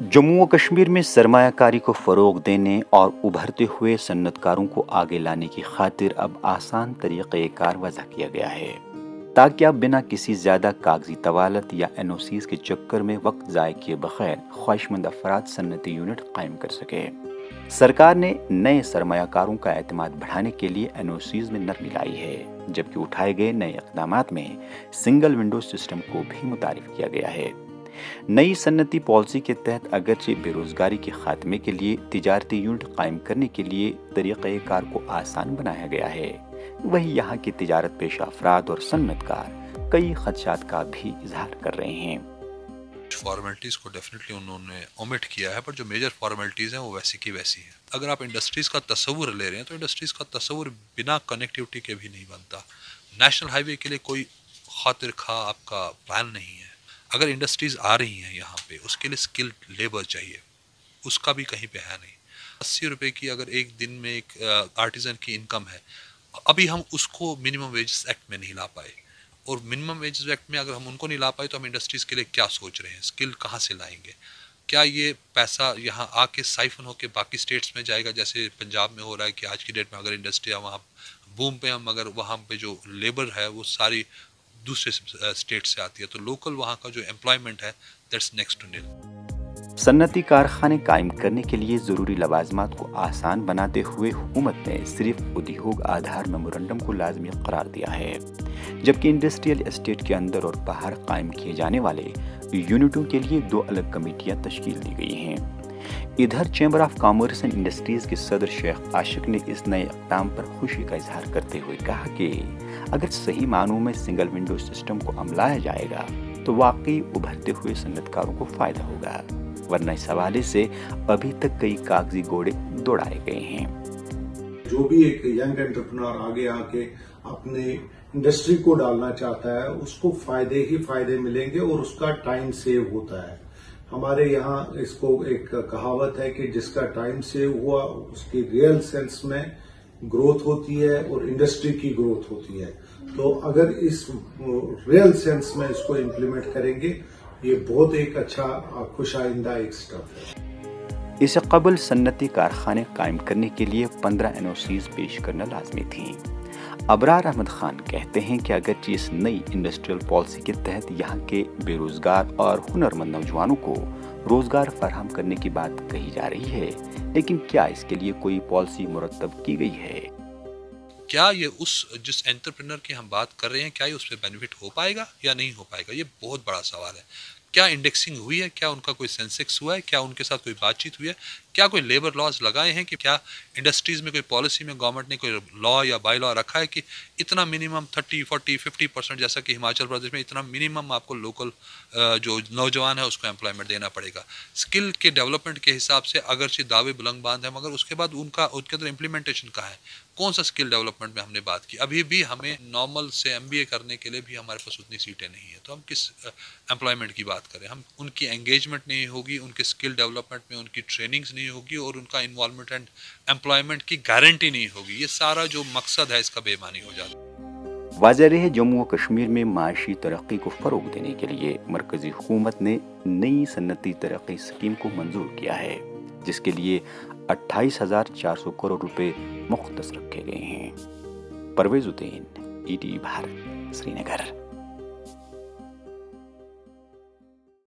जम्मू व कश्मीर में सरमायाकारी को फ़रोग़ देने और उभरते हुए सन्नतकारों को आगे लाने की खातिर अब आसान तरीक़ेकार वज़ा किया गया है, ताकि अब बिना किसी ज़्यादा कागजी तवालत या NOCs के चक्कर में वक्त ज़ाय किए बग़ैर ख्वाहिशमंद अफराद सन्नती यूनिट कायम कर सके। सरकार ने नए सरमायाकारों का एतमाद बढ़ाने के लिए NOCs में नरमी लाई है, जबकि उठाए गए नए इक़दामात में सिंगल विंडो सिस्टम को भी मुतारिफ किया गया है। नई सन्नती पॉलिसी के तहत अगरचे बेरोजगारी के खात्मे के लिए तिजारती यूनिट कायम करने के लिए तरीक़ेकार को आसान बनाया गया है, वही यहाँ के तिजारत पेशा अफराद और सन्नतकार कई खदशात का भी इजहार कर रहे हैं। फॉर्मेलिटीज़ को डेफिनेटली उन्होंने ओमिट किया है, पर जो मेजर फॉर्मेलिटीज़ हैं वो वैसी की वैसी है। अगर आप इंडस्ट्रीज़ का तस्वुर ले रहे हैं तो इंडस्ट्रीज़ का तस्वुर बिना कनेक्टिविटी के भी नहीं बनता। नेशनल हाईवे के लिए कोई खातिर खा आपका प्लान नहीं है। अगर इंडस्ट्रीज़ आ रही हैं यहाँ पे, उसके लिए स्किल्ड लेबर चाहिए, उसका भी कहीं पे है नहीं। 80 रुपये की अगर एक दिन में एक आर्टिज़न की इनकम है, अभी हम उसको मिनिमम वेजेस एक्ट में नहीं ला पाए, और मिनिमम वेजेस एक्ट में अगर हम उनको नहीं ला पाए तो हम इंडस्ट्रीज़ के लिए क्या सोच रहे हैं, स्किल कहाँ से लाएंगे? क्या ये पैसा यहाँ आके साइफन होके बाकी स्टेट्स में जाएगा, जैसे पंजाब में हो रहा है कि आज की डेट में अगर इंडस्ट्री वहाँ बूम पे हम अगर वहाँ पे जो लेबर है वो सारी दूसरे स्टेट से आती है, तो लोकल वहाँ का जो एम्प्लॉयमेंट है दैट्स नेक्स्ट टू निल। सन्नती कारखाने कायम करने के लिए ज़रूरी लवाजमात को आसान बनाते हुए हुकूमत ने सिर्फ उद्योग आधार मेमोरेंडम को लाजमी करार दिया है, जबकि इंडस्ट्रियल एस्टेट के अंदर और बाहर कायम किए जाने वाले यूनिटों के लिए 2 अलग कमेटियां तश्कील दी गई हैं। इधर chamber of commerce and industries के सदर शेख आशिक ने इस नए इक़दाम पर खुशी का इजहार करते हुए कहा कि अगर सही मानों में सिंगल विंडो सिस्टम को अपनाया जाएगा तो वाकई उभरते हुए सन्नतकारों को फ़ायदा होगा, वरना इस हवाले से अभी तक कई कागजी घोड़े दौड़ाए गए हैं। जो भी एक यंग एंटरप्रेन्योर आगे आके अपने इंडस्ट्री को डालना चाहता है उसको फायदे ही फायदे मिलेंगे और उसका टाइम सेव होता है। हमारे यहाँ इसको एक कहावत है कि जिसका टाइम सेव हुआ उसकी रियल सेंस में ग्रोथ होती है और इंडस्ट्री की ग्रोथ होती है। तो अगर इस रियल सेंस में इसको इम्प्लीमेंट करेंगे, ये बहुत एक अच्छा खुशाइंदा एक स्टेप है। इससे कबल सन्नती कारखाने कायम करने के लिए 15 NOCs पेश करना लाजमी थी। अबरार अहमद खान कहते हैं कि अगरचे इस नई इंडस्ट्रियल पॉलिसी के तहत यहाँ के बेरोजगार और हुनरमंद नौजवानों को रोजगार फराहम करने की बात कही जा रही है, लेकिन क्या इसके लिए कोई पॉलिसी मुरतब की गई है? क्या ये जिस एंटरप्रेन्योर की हम बात कर रहे हैं, क्या ये उस पर बेनिफिट हो पाएगा या नहीं हो पाएगा? ये बहुत बड़ा सवाल है। क्या इंडेक्सिंग हुई है? क्या उनका कोई सेंसेक्स हुआ है? क्या उनके साथ कोई बातचीत हुई है? क्या कोई लेबर लॉज लगाए हैं? कि क्या इंडस्ट्रीज़ में कोई पॉलिसी में गवर्नमेंट ने कोई लॉ या बाई लॉ रखा है कि इतना मिनिमम 30, 40, 50%, जैसा कि हिमाचल प्रदेश में इतना मिनिमम आपको लोकल जो नौजवान है उसको एम्प्लॉयमेंट देना पड़ेगा? स्किल के डेवलपमेंट के हिसाब से अगरचे दावे बुलंदबाज़ हैं, मगर उसके बाद उनके अंदर इम्प्लीमेंटेशन कहाँ है? कौन सा स्किल डेवलपमेंट में हमने बात की? अभी भी हमें नॉर्मल से MBA करने के लिए भी हमारे पास उतनी सीटें नहीं है, तो हम किस एम्प्लॉयमेंट की बात करें? हम उनकी एंगेजमेंट नहीं होगी, उनके स्किल डेवलपमेंट में उनकी ट्रेनिंग्स नहीं होगी और उनका इन्वॉल्वमेंट एंड एम्प्लॉयमेंट की गारंटी नहीं होगी। ये सारा जो मकसद है इसका बेईमानी हो जाता है। वाज़ेह है, जम्मू व कश्मीर में माशी तरक्की को फ़रोग़ देने के लिए मरकज़ी हुकूमत ने नई सन्नती तरक्की स्कीम को मंजूर किया है, जिसके लिए 28,400 करोड़ रुपए मुख्तस रखे गए हैं। परवेज़ उद्दीन, ETV भारत, श्रीनगर।